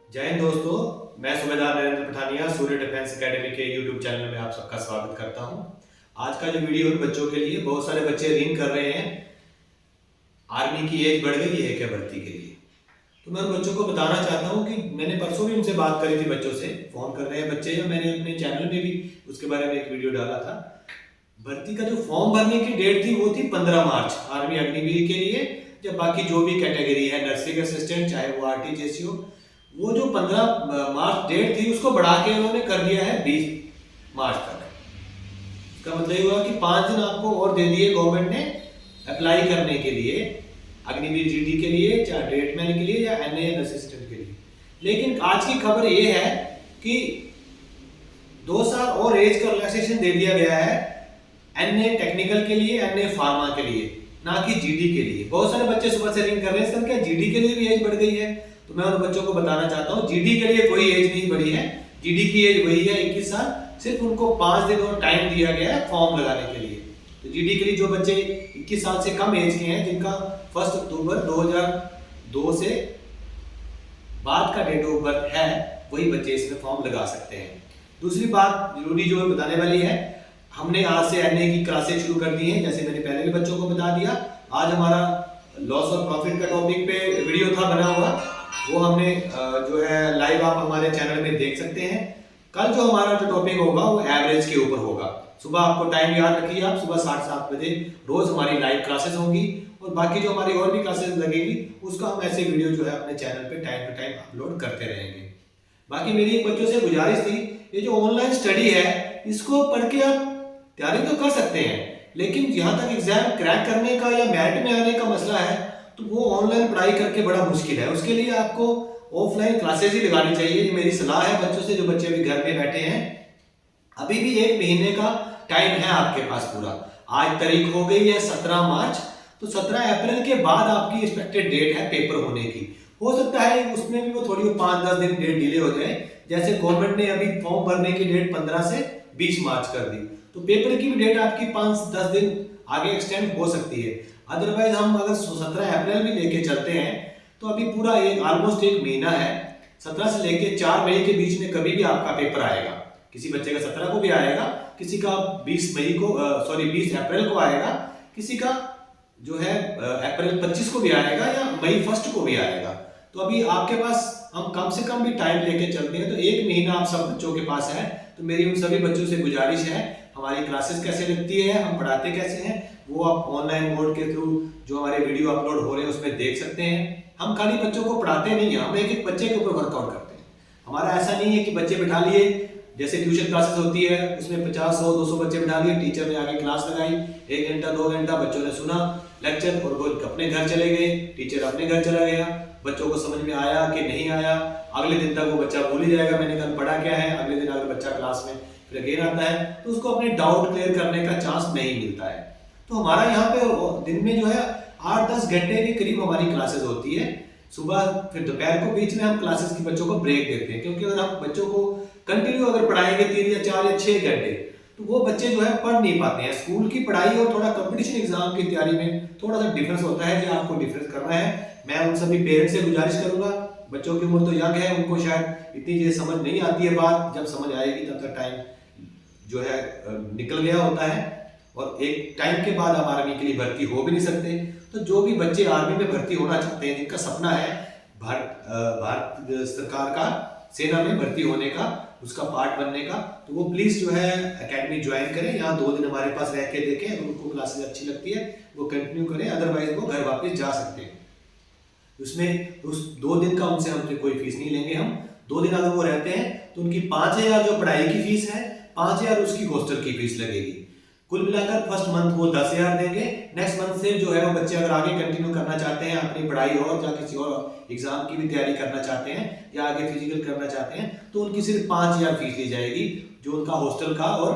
जय हिंद दोस्तों, मैं सूबेदार नरेंद्र पठानिया सूर्य डिफेंस एकेडमी के यूट्यूब चैनल में आप सबका स्वागत करता हूं। आज का जो वीडियो है बच्चों के लिए, बहुत सारे बच्चे रिंग कर रहे हैं आर्मी की एज बढ़ गई है क्या भर्ती के लिए। तो मैं उन बच्चों को बताना चाहता हूं कि मैंने परसों भी उनसे बात करी थी, बच्चों से फोन कर रहे हैं बच्चे, या मैंने अपने चैनल में भी उसके बारे में एक वीडियो डाला था। भर्ती का जो फॉर्म भरने की डेट थी वो थी 15 मार्च आर्मी अग्निवीर के लिए। जब बाकी जो भी कैटेगरी है, नर्सिंग असिस्टेंट चाहे वो आरटीजीएसी हो, वो जो 15 मार्च डेट थी उसको बढ़ा के उन्होंने कर दिया है 20 मार्च तक। इसका मतलब ये हुआ कि 5 दिन आपको और दे दिए गवर्नमेंट ने अप्लाई करने के लिए, अग्निवीर जीडी के लिए, चाहे डेटमैन के लिए या एनएएन असिस्टेंट के लिए। लेकिन आज की खबर ये है कि 2 साल और एज का रिलैक्सेशन दे दिया गया है एनए टेक्निकल के लिए, एनए फार्मा के लिए, ना कि जीडी के लिए। बहुत सारे बच्चे सुबह से रिंग कर रहे हैं, सर क्या जीडी के लिए भी एज बढ़ गई है? तो मैं उन बच्चों को बताना चाहता हूं, जीडी के लिए कोई एज नहीं बढ़ी है। जीडी की एज वही है 21 साल, सिर्फ उनको 5 दिन और टाइम दिया गया है फॉर्म लगाने के लिए। तो जीडी के लिए जो बच्चे 21 साल से कम एज के हैं, जिनका 1 अक्टूबर 2002 से बाद का डेट ऑफ बर्थ है, वही बच्चे इसमें फॉर्म लगा सकते हैं। दूसरी बात जरूरी जो बताने वाली है, हमने आज से एनए की क्लासेस शुरू कर दी हैं, जैसे मैंने पहले भी बच्चों को बता दिया। आज हमारा लॉस और प्रॉफिट का टॉपिक पे वीडियो था बना हुआ, वो हमने जो है लाइव आप हमारे चैनल में देख सकते हैं। कल जो हमारा जो टॉपिक होगा वो एवरेज के ऊपर होगा। सुबह आपको टाइम याद रखिए, आप सुबह 7:30 बजे रोज हमारी लाइव क्लासेस होंगी, और बाकी जो हमारी और भी क्लासेस लगेगी उसका हम ऐसे वीडियो जो है अपने चैनल पे टाइम टू टाइम अपलोड करते रहेंगे। बाकी मेरी एक बच्चों से गुजारिश थी, ये जो ऑनलाइन स्टडी है इसको पढ़ के आप तैयारी तो कर सकते हैं, लेकिन जहां तक एग्जाम क्रैक करने का या मेरिट में आने का मसला है तो वो ऑनलाइन पढ़ाई करके बड़ा मुश्किल है। उसके लिए आपको ऑफलाइन क्लासेस ही लगानी चाहिए। ये मेरी सलाह है बच्चों से, जो बच्चे अभी घर में बैठे हैं। अभी भी 1 महीने का टाइम है आपके पास पूरा। आज तारीख हो गई है 17 मार्च, तो 17 अप्रैल के बाद आपकी एक्सपेक्टेड डेट है पेपर होने की। हो सकता है उसमें भी वो थोड़ी 5-10 दिन डेट डिले हो जाए। जैसे गवर्नमेंट ने अभी फॉर्म भरने की डेट 15 से 20 मार्च कर दी, तो पेपर की भी डेट आपकी 5-10 दिन आगे एक्सटेंड हो सकती है। अदरवाइज हम अगर 17 अप्रैल भी लेके चलते हैं तो अभी पूरा ऑलमोस्ट 1 महीना है। 17 से लेके 4 मई के बीच में कभी भी आपका पेपर आएगा। किसी बच्चे का 17 को भी आएगा, किसी का 20 अप्रैल को आएगा, किसी का जो है अप्रैल 25 को भी आएगा, या मई 1 को भी आएगा। तो अभी आपके पास हम कम से कम भी टाइम लेके चलते हैं तो 1 महीना आप सब बच्चों के पास है। तो मेरी उन सभी बच्चों से गुजारिश है, हमारी क्लासेस कैसे लगती है, हम पढ़ाते कैसे हैं, वो आप ऑनलाइन मोड के थ्रू जो हमारे वीडियो अपलोड हो रहे हैं उसमें देख सकते हैं। हम खाली बच्चों को पढ़ाते नहीं हैं, हम एक एक बच्चे के ऊपर वर्कआउट करते हैं। हमारा ऐसा नहीं है कि बच्चे बिठा लिए, जैसे ट्यूशन क्लासेस होती है उसमें 50, 100, 200 बच्चे बिठा लिए, टीचर ने आगे क्लास लगाई, 1 घंटा 2 घंटा बच्चों ने सुना लेक्चर और वो अपने घर चले गए, टीचर अपने घर चला गया। बच्चों को समझ में आया कि नहीं आया, अगले दिन तक वो बच्चा भूल ही जाएगा मैंने कल पढ़ा क्या है। अगले दिन अगर बच्चा क्लास में फिर अगेन आता है तो उसको अपने डाउट क्लियर करने का चांस नहीं मिलता है। तो हमारा यहाँ पे दिन में जो है 8-10 घंटे के करीब हमारी क्लासेस होती है। सुबह फिर दोपहर को बीच में हम क्लासेस की बच्चों को ब्रेक देते हैं, क्योंकि अगर हम बच्चों को कंटिन्यू अगर पढ़ाएंगे 3 या 4 या 6 घंटे तो वो बच्चे जो है पढ़ नहीं पाते हैं। स्कूल की पढ़ाई और थोड़ा कंपटीशन एग्जाम की तैयारी में थोड़ा सा डिफरेंस होता है, जो आपको डिफरेंस करना है। मैं उन सभी पेरेंट्स से गुजारिश करूंगा, बच्चों की उम्र तो यंग है, उनको शायद इतनी चीजें समझ नहीं आती है, बात जब समझ आएगी तब तक टाइम जो है निकल गया होता है, और एक टाइम के बाद आप आर्मी के लिए भर्ती हो भी नहीं सकते। तो जो भी बच्चे आर्मी में भर्ती होना चाहते हैं, जिनका सपना है भारत सरकार का सेना में भर्ती होने का, उसका पार्ट बनने का, तो वो प्लीज जो है एकेडमी ज्वाइन करें। यहाँ 2 दिन हमारे पास रह के देखें, अगर उनको क्लासेस अच्छी लगती है वो कंटिन्यू करें, अदरवाइज वो घर वापस जा सकते हैं। उसमें उस 2 दिन का उनसे हमसे कोई फीस नहीं लेंगे हम। 2 दिन अगर वो रहते हैं तो उनकी 5,000 जो पढ़ाई की फीस है, 5,000 उसकी हॉस्टल की फीस लगेगी। कुल मिलाकर फर्स्ट मंथ वो 10,000 देंगे। नेक्स्ट मंथ से जो है वो बच्चे अगर आगे कंटिन्यू करना चाहते हैं अपनी पढ़ाई और या किसी और एग्जाम की भी तैयारी करना चाहते हैं या आगे फिजिकल करना चाहते हैं, तो उनकी सिर्फ 5,000 फीस ली जाएगी, जो उनका हॉस्टल का और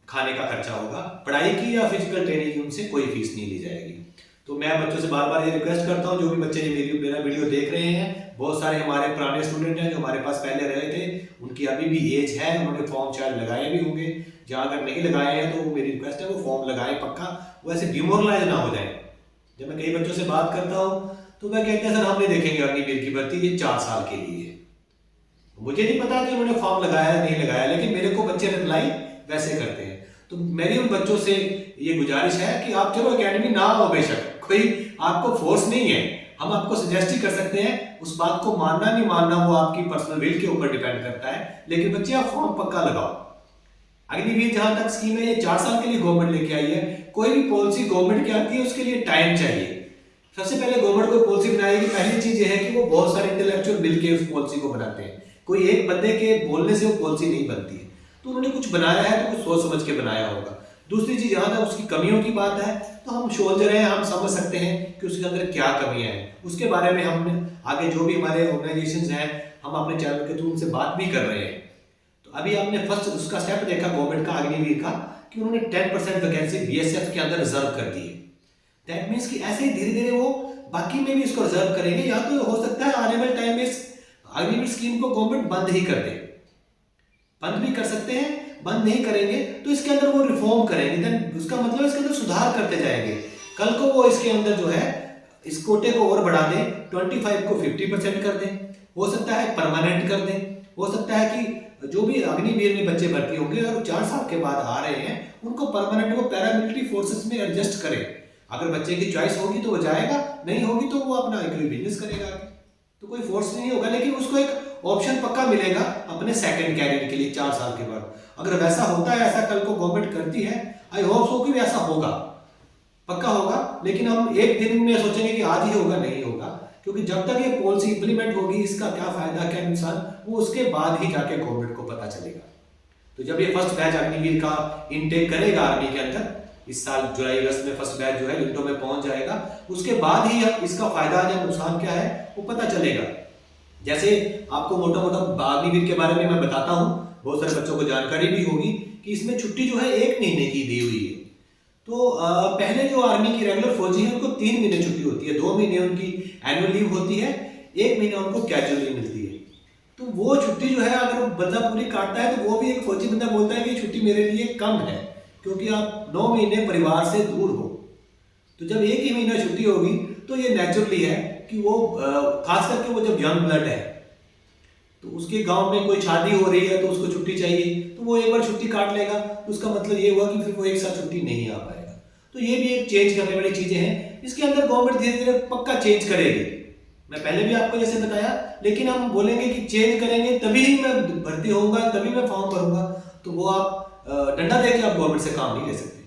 खाने का खर्चा होगा। पढ़ाई की या फिजिकल ट्रेनिंग की उनसे कोई फीस नहीं ली जाएगी। तो मैं बच्चों से बार बार ये रिक्वेस्ट करता हूँ, जो भी बच्चे मेरा वीडियो देख रहे हैं, बहुत सारे हमारे पुराने स्टूडेंट हैं जो हमारे पास पहले रहे थे, उनकी अभी भी एज है, उन्होंने फॉर्म शायद लगाए भी होंगे। जहाँ अगर नहीं लगाए हैं तो मेरी रिक्वेस्ट है वो फॉर्म लगाए पक्का, वो ऐसे डिमोरलाइज ना हो जाए। जब मैं कई बच्चों से बात करता हूँ तो वह कहते हैं सर हम नहीं देखेंगे अग्निवीर की भर्ती, ये 4 साल के लिए है। मुझे नहीं पता कि उन्होंने फॉर्म लगाया है नहीं लगाया, लेकिन मेरे को बच्चे रिप्लाई वैसे करते हैं। तो मेरी उन बच्चों से ये गुजारिश है कि आप चलो एकेडमी ना हो, बेशक कोई आपको फोर्स नहीं है, हम आपको सजेस्ट ही कर सकते हैं। उस बात को मानना नहीं मानना वो आपकी पर्सनल विल के ऊपर डिपेंड करता है, लेकिन बच्चे आप फॉर्म पक्का लगाओ। अग्निवीर जहां तक स्कीम है ये 4 साल के लिए गवर्नमेंट लेके आई है। कोई भी पॉलिसी गवर्नमेंट की आती है उसके लिए टाइम चाहिए। सबसे पहले गवर्नमेंट कोई पॉलिसी बनाएगी, पहली चीज ये है कि वो बहुत सारे इंटेलेक्चुअल मिलकर उस पॉलिसी को बनाते हैं। कोई एक बंदे के बोलने से वो पॉलिसी नहीं बनती है। तो उन्होंने कुछ बनाया है तो कुछ सोच समझ के बनाया होगा। दूसरी चीज जहां तक उसकी कमियों की बात है, तो हम सोल्जर हैं, हम समझ सकते हैं कि उसके अंदर क्या कमियां हैं। उसके बारे में हमने आगे जो भी हमारे ऑर्गेनाइजेशंस हैं, हम अपने चैनल के थ्रू उनसे बात भी कर रहे हैं। तो अभी आपने फर्स्ट उसका स्टेप देखा गवर्नमेंट का, अग्निवीर का, कि उन्होंने 10% वैकेंसी बीएसएफ के अंदर रिजर्व कर दी है। दैट मीन्स कि ऐसे ही धीरे धीरे वो बाकी में भी इसको रिजर्व करेंगे, या तो हो सकता है आने वाले टाइम में अग्निवीर स्कीम को गवर्नमेंट बंद ही कर दे। बंद भी कर सकते हैं, बंद नहीं करेंगे तो इसके अंदर वो रिफॉर्म करेंगे, देन उसका मतलब इसके अंदर सुधार करते जाएंगे। कल को वो इसके अंदर जो है इस कोटे को और बढ़ा दें, 25 को 50% कर दें, हो सकता है परमानेंट कर दें, हो सकता है कि जो भी अग्निवीर में बच्चे भर्ती होंगे और 4 साल के बाद आ रहे हैं उनको परमानेंट वो पैरामिलिट्री फोर्सेस में एडजस्ट करें। अगर बच्चे की चॉइस होगी तो वो जाएगा, नहीं होगी तो वो अपना एक बिजनेस करेगा। तो कोई फोर्स नहीं होगा, लेकिन उसको एक ऑप्शन पक्का मिलेगा अपने सेकंड कैरियर के लिए 4 साल के बाद। अगर वैसा होता है, ऐसा कल को गवर्नमेंट करती है, आई होप सो कि वैसा होगा, पक्का होगा। लेकिन हम एक दिन में सोचेंगे कि आज ही होगा, नहीं होगा, क्योंकि जब तक ये पॉलिसी इंप्लीमेंट होगी, इसका क्या फायदा क्या नुकसान, वो उसके बाद ही जाके गवर्नमेंट को पता चलेगा। तो जब ये फर्स्ट बैच अग्निवीर का इनटेक करेगा आर्मी के अंदर, इस साल जुलाई अगस्त में फर्स्ट बैच जो है विंडो में पहुंच जाएगा, उसके बाद ही इसका फायदा या नुकसान क्या है वो पता चलेगा। जैसे आपको मोटा मोटा अग्निवीर के बारे में मैं बताता हूं, बहुत सारे बच्चों को जानकारी भी होगी कि इसमें छुट्टी जो है 1 महीने की दी हुई है। तो पहले जो आर्मी की रेगुलर फौजी है उनको 3 महीने छुट्टी होती है, 2 महीने उनकी एनुअल लीव होती है, 1 महीना उनको कैजुअल लीव मिलती है। तो वो छुट्टी जो है अगर बंदा पूरी काटता है तो वो भी एक फौजी बंदा बोलता है कि छुट्टी मेरे लिए कम है, क्योंकि आप 9 महीने परिवार से दूर हो। तो जब 1 ही महीना छुट्टी होगी तो ये नेचुरली है कि वो खास करके वो जब यंग ब्लड है तो उसके गांव में कोई शादी हो रही है तो उसको छुट्टी चाहिए, तो वो एक बार छुट्टी काट लेगा, तो उसका मतलब ये हुआ कि फिर वो एक साथ छुट्टी नहीं आ पाएगा। तो ये भी एक चेंज करने वाली चीजें हैं, इसके अंदर गवर्नमेंट धीरे धीरे पक्का चेंज करेगी। मैं पहले भी आपको जैसे बताया, लेकिन हम बोलेंगे कि चेंज करेंगे तभी मैं भर्ती होऊंगा, तभी मैं फॉर्म भरूंगा, तो वो आप डंडा देके आप गवर्नमेंट से काम नहीं ले सकते।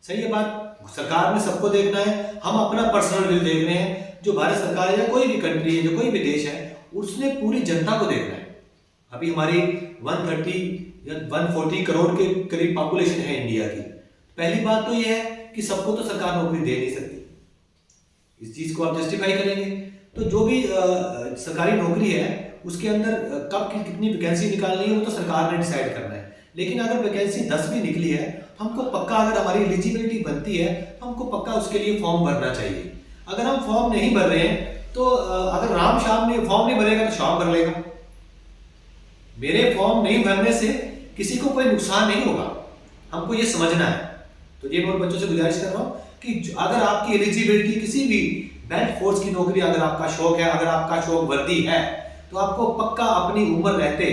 सही है बात, सरकार में सबको देखना है, हम अपना पर्सनल विल देख रहे हैं। जो भारत सरकार है या कोई भी कंट्री है, जो कोई भी देश है, उसने पूरी जनता को देखना है। अभी हमारी 130 या 140 करोड़ के करीब पॉपुलेशन है इंडिया की। पहली बात तो यह है कि सबको तो सरकार नौकरी दे नहीं सकती, इस चीज को आप जस्टिफाई करेंगे। तो जो भी सरकारी नौकरी है उसके अंदर कब कितनी वैकेंसी निकालनी है वो तो सरकार ने डिसाइड करना है। लेकिन अगर वैकेंसी 10 भी निकली है तो हमको पक्का, अगर हमारी एलिजिबिलिटी बनती है तो हमको पक्का उसके लिए फॉर्म भरना चाहिए। अगर हम फॉर्म नहीं भर रहे हैं तो अगर राम श्याम ने फॉर्म नहीं भरेगा तो श्याम भर लेगा। मेरे फॉर्म नहीं भरने से किसी को कोई नुकसान नहीं होगा, हमको ये समझना है। तो ये मैं बच्चों से गुजारिश कर रहा हूँ कि अगर आपकी एलिजिबिलिटी किसी भी बेल्ट फोर्स की नौकरी, अगर आपका शौक है, अगर आपका शौक वर्दी है, तो आपको पक्का अपनी उम्र रहते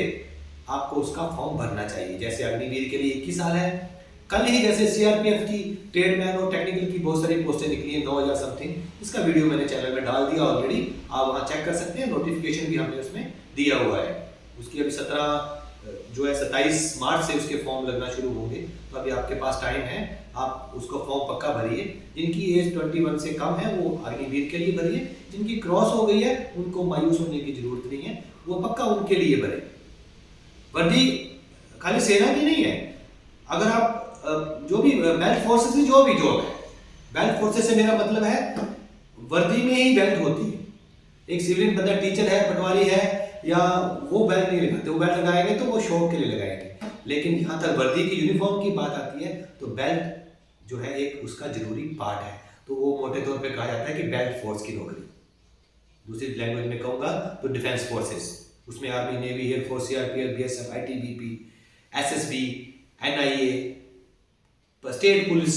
आपको उसका फॉर्म भरना चाहिए। जैसे अग्निवीर के लिए 21 साल है, कल ही जैसे सीआरपीएफ की ट्रेडमैन और टेक्निकल की बहुत सारी पोस्टें निकली है 9000 समथिंग, इसका वीडियो मैंने चैनल में डाल दिया ऑलरेडी, आप वहां चेक कर सकते हैं, नोटिफिकेशन भी हमने उसमें दिया हुआ है। उसकी अभी 27 मार्च से उसके फॉर्म लगना शुरू होंगे, तो अभी आपके पास टाइम है, आप उसको फॉर्म पक्का भरिए। जिनकी एज 21 से कम है वो अग्निवीर के लिए भरिए, जिनकी क्रॉस हो गई है उनको मायूस होने की जरूरत नहीं है, वो पक्का उनके लिए भरे। वर्दी खाली सेना की नहीं है, अगर आप जो भी बेल्ट फोर्सेस की जो भी जॉब है, बेल्ट फोर्सेस से मेरा मतलब है वर्दी में ही बेल्ट होती है। एक सिविलियन बंदा टीचर है, पटवारी है, या वो बेल्ट नहीं लगाते, वो बेल्ट लगाएंगे तो वो शौक के लिए लगाएंगे। लेकिन जहां तक वर्दी की यूनिफॉर्म की बात आती है तो बेल्ट जो है एक उसका जरूरी पार्ट है, तो वो मोटे तौर पे कहा जाता है कि बेल्ट फोर्स की नौकरी। दूसरी लैंग्वेज में कहूंगा तो डिफेंस फोर्सेस, उसमें army, navy, air force, CRPF, BSF, ITBP, SSB, NIA, state police,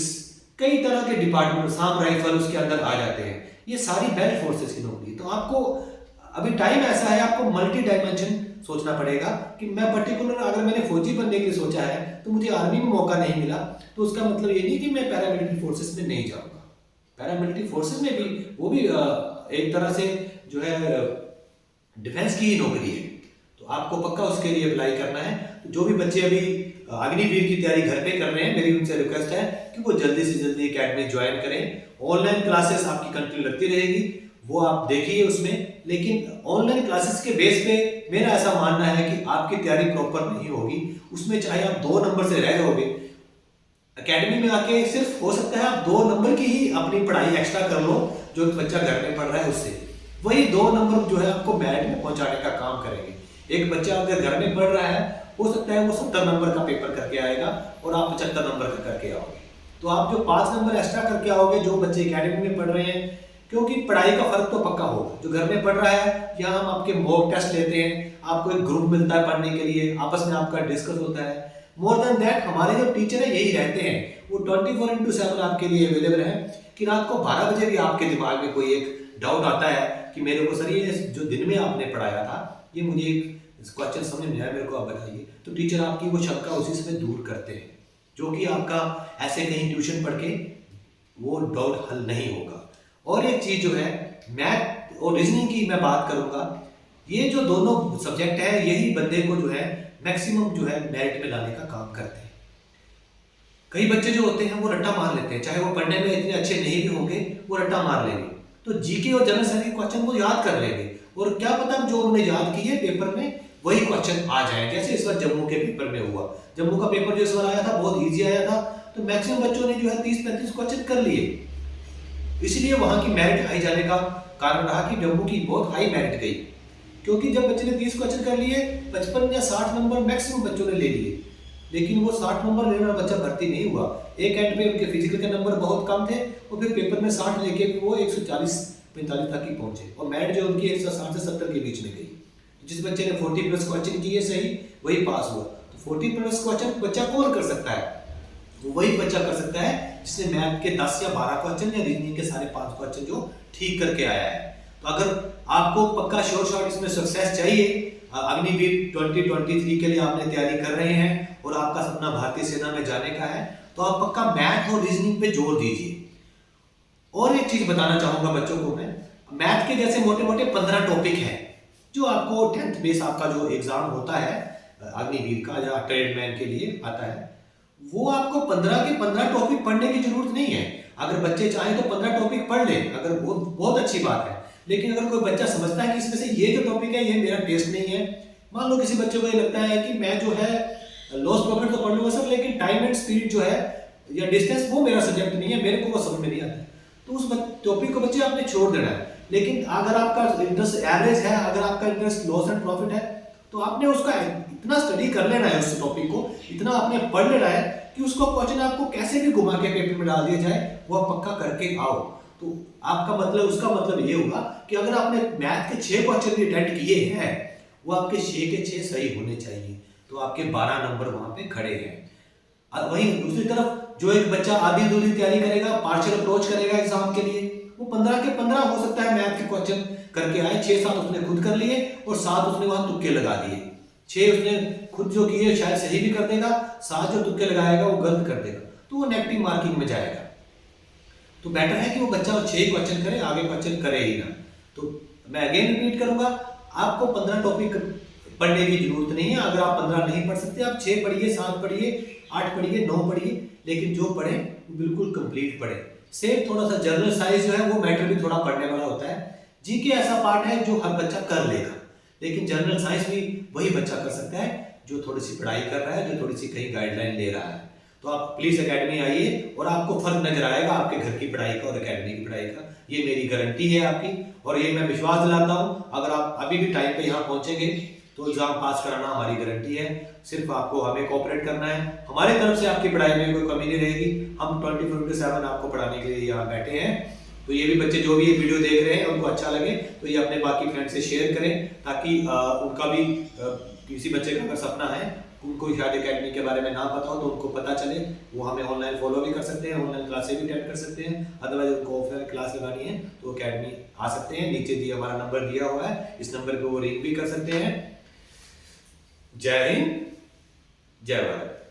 कई तरह के डिपार्टमेंट, साम राइफल उसके अंदर आ जाते हैं। ये सारी बेल्ट फोर्सेस की नौकरी। तो आपको अभी टाइम ऐसा है, आपको मल्टी डायमेंशन सोचना पड़ेगा कि मैं पर्टिकुलर अगर मैंने फौजी बनने के लिए सोचा है तो मुझे आर्मी में मौका नहीं मिला, तो उसका मतलब ये नहीं कि मैं पैरामिलिट्री फोर्सेस में नहीं जाऊंगा। पैरामिलिट्री फोर्सेस में भी वो भी एक तरह से जो है डिफेंस की ही नौकरी है, तो आपको पक्का उसके लिए अप्लाई करना है। तो जो भी बच्चे अभी अग्निवीर की तैयारी घर पे कर रहे हैं, मेरी उनसे रिक्वेस्ट है कि वो जल्दी से जल्दी एकेडमी ज्वाइन करें। ऑनलाइन क्लासेस आपकी कंटिन्यू लगती रहेगी, वो आप देखिए उसमें, लेकिन ऑनलाइन क्लासेस के बेस पे मेरा ऐसा मानना है कि आपकी तैयारी प्रॉपर नहीं होगी, उसमें चाहे आप 2 नंबर से रह जाओगे। एकेडमी में आके सिर्फ हो सकता है आप 2 नंबर की ही अपनी पढ़ाई एक्स्ट्रा कर लो, जो बच्चा घर में पढ़ रहा है उससे, वही 2 नंबर जो है आपको मेरिट में पहुंचाने का काम करेंगे। एक बच्चा अगर घर में पढ़ रहा है, हो सकता है वो 70 नंबर का पेपर करके आएगा और आप 75 नंबर का करके आओगे, तो आप जो 5 नंबर एक्स्ट्रा करके आओगे जो बच्चे एकेडमी में पढ़ रहे हैं, क्योंकि पढ़ाई का फर्क तो पक्का होगा। जो घर में पढ़ रहा है, यहाँ हम आपके मॉक टेस्ट लेते हैं, आपको एक ग्रुप मिलता है पढ़ने के लिए, आपस में आपका डिस्कस होता है। मोर देन दैट हमारे जो टीचर है यही रहते हैं, वो 24/7 आपके लिए अवेलेबल है कि रात को 12 बजे भी आपके दिमाग में कोई एक डाउट आता है कि मेरे को सर ये जो दिन में आपने पढ़ाया था ये मुझे क्वेश्चन समझ में आया, मेरे को आप बताइए, तो टीचर आपकी वो शंका उसी समय दूर करते हैं, जो कि आपका ऐसे कहीं ट्यूशन पढ़ के वो डाउट हल नहीं होगा। और एक चीज जो है मैथ और रीजनिंग की मैं बात करूंगा, ये जो दोनों सब्जेक्ट है यही बंदे को जो है मैक्सिमम जो है मेरिट में लाने का काम करते हैं। कई बच्चे जो होते हैं वो रट्टा मार लेते हैं, चाहे वो पढ़ने में इतने अच्छे नहीं भी होंगे, वो रट्टा मार लेंगे, तो जीके और जनरल साइंस के क्वेश्चन को याद कर लेंगे, और क्या पता जो उन्होंने याद किए पेपर में वही क्वेश्चन आ जाए। जैसे इस बार जम्मू के पेपर में हुआ, जम्मू का पेपर जो इस बार आया था बहुत ईजी आया था, तो मैक्सिमम बच्चों ने जो है 30-35 क्वेश्चन कर लिए, इसलिए वहां की मेरिट हाई जाने का कारण रहा कि जम्मू की बहुत हाई मेरिट गई, क्योंकि जब बच्चे ने 30 क्वेश्चन कर लिए, 55 या 60 नंबर मैक्सिमम बच्चों ने ले लिए, लेकिन वो 60 नंबर लेने वाला बच्चा भर्ती नहीं हुआ। एक एंड पे उनके फिजिकल के नंबर बहुत कम थे, और फिर पेपर में 60 लेके भी वो 140-45 तक ही पहुंचे, और मेरिट जो उनकी 160 से 70 के बीच में गई। जिस बच्चे ने 40 प्लस क्वेश्चन किए सही, वही पास हुआ। तो 40 प्लस क्वेश्चन बच्चा कौन कर सकता है? वही बच्चा कर सकता है जिसने मैथ के 10 या 12 क्वेश्चन या रीजनिंग के सारे 5 क्वेश्चन जो ठीक करके आया है। तो अगर आपको पक्का श्योर शॉट इसमें सक्सेस चाहिए, अग्निवीर 2023 के लिए आपने तैयारी कर रहे हैं और आपका सपना भारतीय सेना में जाने का है, तो आप पक्का मैथ और रीजनिंग पे जोर दीजिए। और एक चीज बताना चाहूंगा बच्चों को मैं, मैथ के जैसे मोटे मोटे 15 टॉपिक हैं जो आपको 10th बेस आपका जो एग्जाम होता है अग्निवीर का या ट्रेडमैन के लिए आता है, वो आपको 15 के 15 टॉपिक पढ़ने की जरूरत नहीं है। अगर बच्चे चाहें तो 15 टॉपिक पढ़ लें, अगर वो बहुत अच्छी बात है। लेकिन अगर कोई बच्चा समझता है कि इसमें से ये जो टॉपिक है ये मेरा टेस्ट नहीं है, मान लो किसी बच्चे को ये लगता है कि मैं जो है लॉस प्रॉफिट तो पढ़ लूंगा सर, लेकिन टाइम एंड स्पीड जो है या डिस्टेंस वो मेरा सब्जेक्ट नहीं है, मेरे को वो समझ में नहीं आता, तो उस टॉपिक को बच्चे आपने छोड़ देना है। लेकिन अगर आपका इंटरेस्ट एवरेज है, अगर आपका इंटरेस्ट लॉस एंड प्रॉफिट है, तो आपने उसका इतना स्टडी कर लेना है, उस टॉपिक को इतना आपने पढ़ लेना है कि उसको क्वेश्चन आपको कैसे भी घुमा के पेपर में डाल दिया जाए, वो आप पक्का करके आओ। तो आपका मतलब, उसका मतलब ये होगा कि अगर आपने मैथ के 6 क्वेश्चन भी अटेंड किए हैं, वो आपके 6 के 6 सही होने चाहिए, तो आपके 12 नंबर वहां पे खड़े हैं। वहीं दूसरी तरफ जो एक बच्चा आधी अधूरी तैयारी करेगा, पार्शियल अप्रोच करेगा एग्जाम के लिए, वो 15 के 15 हो सकता है मैथ के क्वेश्चन करके आए, 6-7 उसने खुद कर लिए और 7 उसने वहां तुक्के लगा दिए। 6 उसने खुद जो किए शायद सही भी कर देगा, 7 जो तुक्के लगाएगा वो गलत कर देगा, तो वो नेगेटिव मार्किंग में जाएगा। तो बेटर है कि वो बच्चा 6 क्वेश्चन करे, आगे क्वेश्चन करे ही ना। तो मैं अगेन रिपीट करूंगा, आपको 15 टॉपिक पढ़ने की जरूरत नहीं है। अगर आप 15 नहीं पढ़ सकते, आप 6 पढ़िए, 7 पढ़िए, 8 पढ़िए, 9 पढ़िए, लेकिन जो पढ़े वो बिल्कुल कंप्लीट पढ़े। सेम थोड़ा सा जनरल साइंस जो है वो मैटर भी थोड़ा पढ़ने वाला होता है। जीके ऐसा पार्ट है जो हर बच्चा कर लेगा, लेकिन जनरल साइंस भी वही बच्चा कर सकता है जो थोड़ी सी पढ़ाई कर रहा है, जो थोड़ी सी कहीं गाइडलाइन ले रहा है। तो आप प्लीज एकेडमी आइए और आपको फर्क नजर आएगा आपके घर की पढ़ाई का और एकेडमी की पढ़ाई का, ये मेरी गारंटी है आपकी। और ये मैं विश्वास दिलाता हूँ, अगर आप अभी भी टाइम पे यहाँ पहुंचेंगे तो एग्जाम पास कराना हमारी गारंटी है। सिर्फ आपको हमें कोऑपरेट करना है, हमारी तरफ से आपकी पढ़ाई में कोई कमी नहीं रहेगी। हम 24/7 आपको पढ़ाने के लिए यहाँ बैठे हैं। तो ये भी बच्चे जो भी ये वीडियो देख रहे हैं उनको अच्छा लगे तो ये अपने बाकी फ्रेंड से शेयर करें, ताकि उनका भी किसी बच्चे का अगर सपना है, उनको शायद एकेडमी के बारे में ना पता हो तो उनको पता चले, वो हमें ऑनलाइन फॉलो भी कर सकते हैं, ऑनलाइन क्लासेस भी अटेंड कर सकते हैं। अदरवाइज उनको ऑफलाइन क्लास लगानी है तो एकेडमी आ सकते हैं, नीचे दिया हमारा नंबर दिया हुआ है, इस नंबर पे वो रिंग भी कर सकते हैं। जय हिंद, जय भारत।